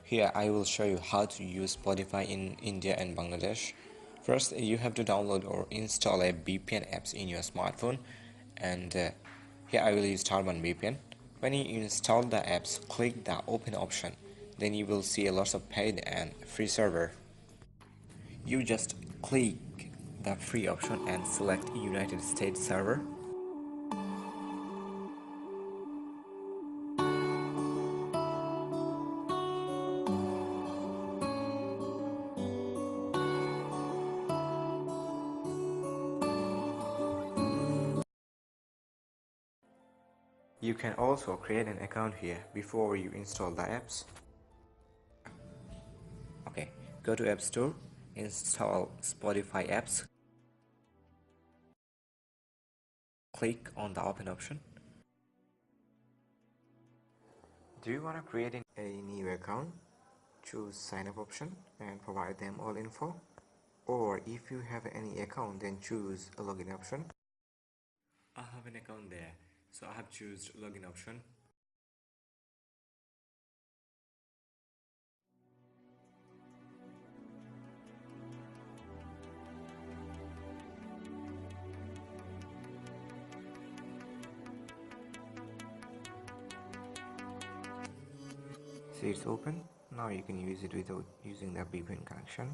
Here I will show you how to use Spotify in India and Bangladesh. First, you have to download or install a VPN apps in your smartphone, and here I will use Tarban VPN. When you install the apps, click the open option. Then you will see a lot of paid and free server. You just click the free option and select United States server. You can also create an account here before you install the apps. Okay, go to App Store, install Spotify apps, click on the open option. Do you want to create a new account? Choose sign up option and provide them all info. Or if you have any account, then choose a login option. I have an account there, so I have chosen login option. See, it's open. Now you can use it without using the VPN connection.